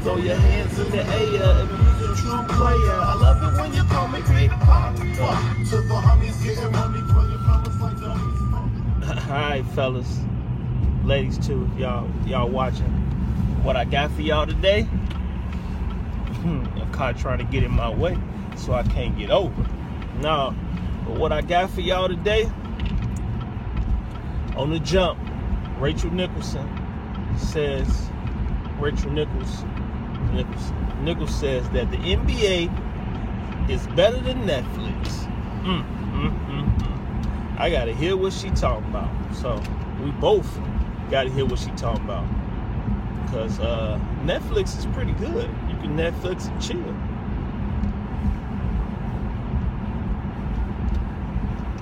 Throw your hands in the air if you're a true player. I love it when you call me Big Pop. To the homies getting money, playing fellas like dummies. Alright, fellas. Ladies too, if y'all watching. What I got for y'all today? Your car trying to get in my way, so I can't get over. No, but what I got for y'all today, on the jump, Rachel Nicholson says that the NBA is better than Netflix. I gotta hear what she talking about. So we both gotta hear what she talking about, because Netflix is pretty good. You can Netflix and chill.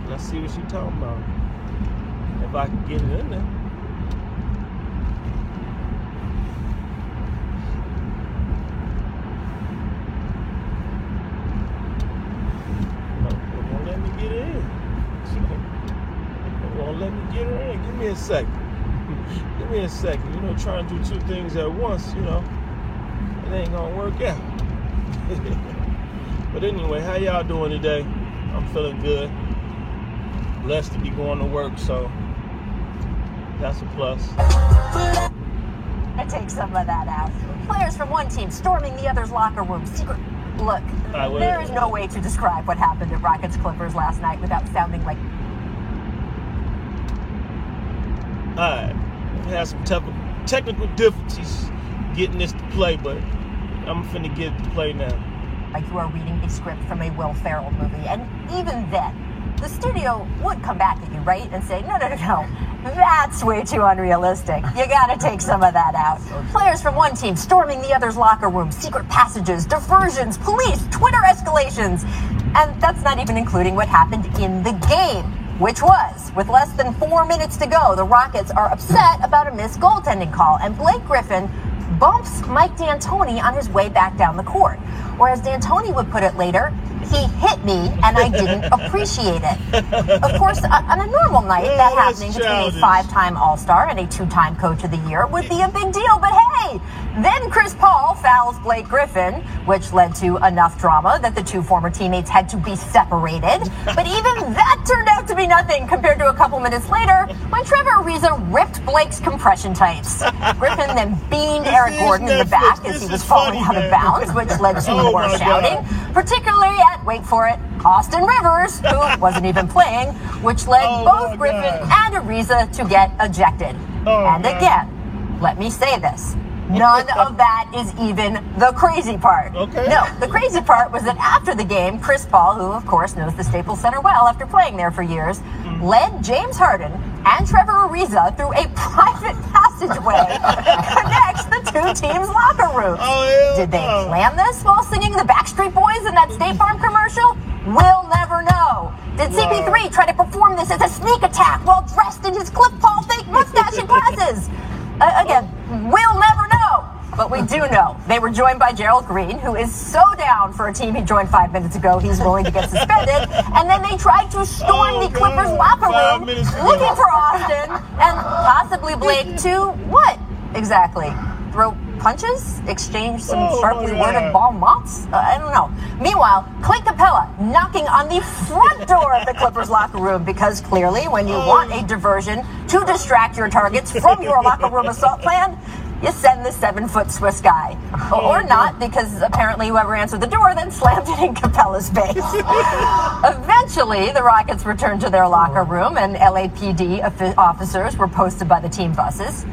Let's see what she talking about. If I can get it in there. No, it won't let me get it in. It won't let me get her in. Give me a second. Give me a second. You know, trying to do two things at once, you know, it ain't gonna work out. But anyway, how y'all doing today? I'm feeling good. Blessed to be going to work, so that's a plus. I take some of that out. Players from one team storming the other's locker room. Secret. Look, there is no way to describe what happened at Rockets Clippers last night without sounding like. Alright, we had some technical difficulties getting this to play, but I'm finna get it to play now. Like you are reading a script from a Will Ferrell movie, and even then, the studio would come back at you, right? And say, no. That's way too unrealistic. You gotta take some of that out. Players from one team storming the other's locker room, secret passages, diversions, police, Twitter escalations. And that's not even including what happened in the game, which was, with less than 4 minutes to go, the Rockets are upset about a missed goaltending call, and Blake Griffin bumps Mike D'Antoni on his way back down the court. Or as D'Antoni would put it later, he hit me and I didn't appreciate it. Of course, on a normal night, that happening between a 5-time All-Star and a 2-time Coach of the Year would be a big deal. But hey, then Chris Paul fouls Blake Griffin, which led to enough drama that the two former teammates had to be separated. But even that turned out to be nothing compared to a couple minutes later when Trevor Ariza ripped Blake's compression tights. Griffin then beamed Eric Gordon in the back as he was falling out of bounds, which led to more shouting, particularly at, wait for it, Austin Rivers, who wasn't even playing, which led both Griffin and Ariza to get ejected. And again, let me say this. None of that is even the crazy part. Okay. No, the crazy part was that after the game, Chris Paul, who of course knows the Staples Center well after playing there for years, led James Harden and Trevor Ariza through a private passageway that connects the two teams' locker rooms. Did they plan this while singing the Backstreet Boys in that State Farm commercial? We'll never know. Did CP3 try to perform this as a sneak attack while dressed in his Cliff Paul fake mustache and glasses? Again, we'll never know. But we do know they were joined by Gerald Green, who is so down for a team he joined 5 minutes ago he's willing to get suspended. And then they tried to storm the Clippers locker room looking for Austin and possibly Blake to what exactly? Throw punches? Exchange some sharply worded ball mops? I don't know. Meanwhile, Clint Capella knocking on the front door of the Clippers locker room, because clearly when you want a diversion to distract your targets from your locker room assault plan, you send the 7-foot Swiss guy. Or not, because apparently whoever answered the door then slammed it in Capella's face. Eventually, the Rockets returned to their locker room and LAPD officers were posted by the team buses.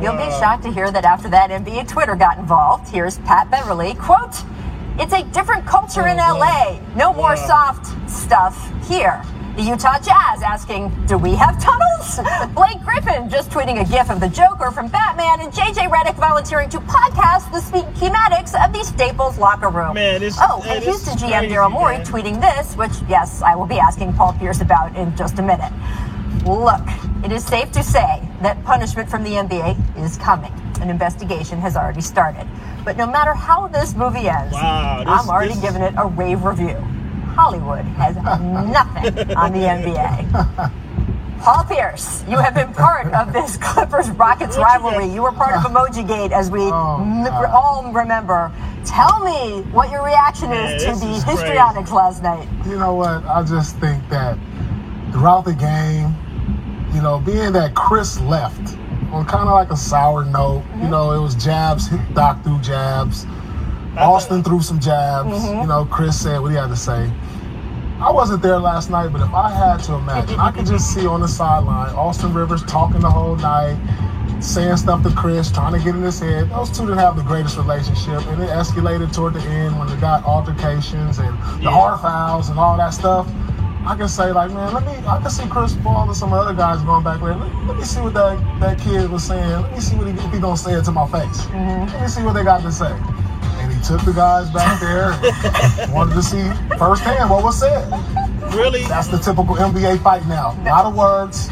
You'll be shocked to hear that after that, NBA Twitter got involved. Here's Pat Beverly, quote, "It's a different culture in LA. No more soft stuff here." The Utah Jazz asking, "Do we have tunnels?" Blake Griffin just tweeting a gif of the Joker from Batman, and JJ Redick volunteering to podcast the schematics of the Staples locker room. And Houston GM Daryl Morey tweeting this, which, yes, I will be asking Paul Pierce about in just a minute. Look, it is safe to say that punishment from the NBA is coming. An investigation has already started. But no matter how this movie ends, I'm already giving it a rave review. Hollywood has nothing on the NBA. Paul Pierce, you have been part of this Clippers-Rockets rivalry. You were part of Emojigate, as we all remember. Tell me what your reaction is to the histrionics last night. You know what? I just think that throughout the game, you know, being that Chris left on kind of like a sour note, you know, it was jabs, Doc threw jabs, Austin threw some jabs, you know, Chris said what he had to say. I wasn't there last night, but if I had to imagine, I could just see on the sideline Austin Rivers talking the whole night, saying stuff to Chris, trying to get in his head. Those two didn't have the greatest relationship, and it escalated toward the end when they got altercations and the hard fouls and all that stuff. I can say, like, man, I can see Chris Paul and some other guys going back there. Let me see what that kid was saying. Let me see what if he gonna say it to my face. Let me see what they got to say. And he took the guys back there and wanted to see firsthand what was said. Really? That's the typical NBA fight now. A lot of words,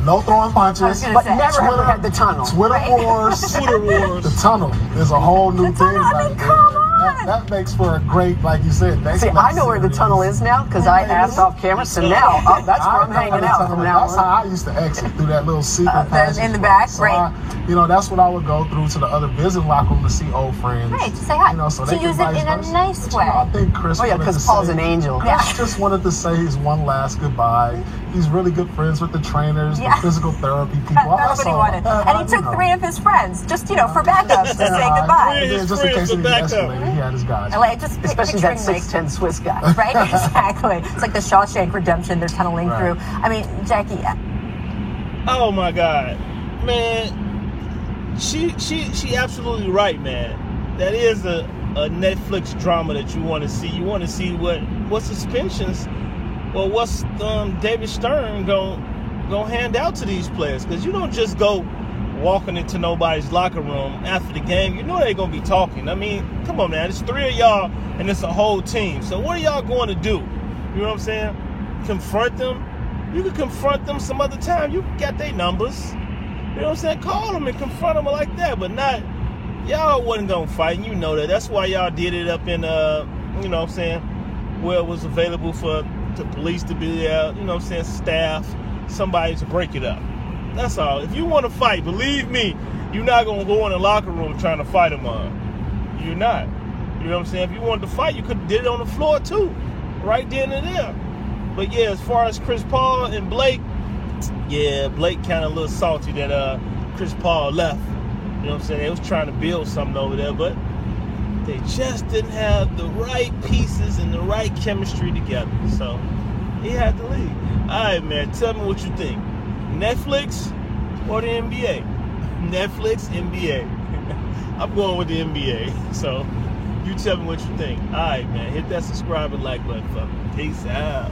no throwing punches. But never ever had the tunnel. Twitter wars. The tunnel is a whole new thing. I mean, come on. That makes for a great, like you said. See, I know where the tunnel is now because I asked off camera. So now that's where I'm hanging out from now on. That's how I used to exit, through that little secret passage. In the back, so right? You know, that's what I would go through to the other visiting locker room to see old friends. Right, to say hi. You know, so to they use it in a nice way. I think Chris. Oh yeah, because Paul's an angel. Chris just wanted to say his one last goodbye. He's really good friends with the trainers, the physical therapy people. That's what he wanted. And he took 3 of his friends, just, you know, for backups to say goodbye. His Just in friends case for it backup. escalated, he had his guys. Especially that 6'10" Swiss guy. Right? Exactly. It's like the Shawshank Redemption they're tunneling through. I mean, Jackie. Oh my God, man, she absolutely right, man. That is a Netflix drama that you want to see. You want to see what suspensions, or what's David Stern gonna hand out to these players, because you don't just go walking into nobody's locker room after the game. You know they're gonna be talking. I mean, come on, man. It's 3 of y'all and it's a whole team. So what are y'all going to do? You know what I'm saying? Confront them. You can confront them some other time. You got their numbers. You know what I'm saying? Call them and confront them like that, but not. Y'all wasn't gonna fight. And you know that. That's why y'all did it up in you know what I'm saying, where it was available for the police to be there. You know what I'm saying? Staff, somebody to break it up. That's all. If you want to fight, believe me, you're not going to go in the locker room trying to fight them on. You're not. You know what I'm saying? If you wanted to fight, you could have did it on the floor too. Right then and there. But yeah, as far as Chris Paul and Blake, yeah, Blake kind of a little salty that Chris Paul left. You know what I'm saying? They was trying to build something over there, but they just didn't have the right pieces and the right chemistry together. So he had to leave. All right, man, tell me what you think. Netflix or the NBA? Netflix, NBA. I'm going with the NBA. So you tell me what you think. All right, man. Hit that subscribe and like button for me. Peace out.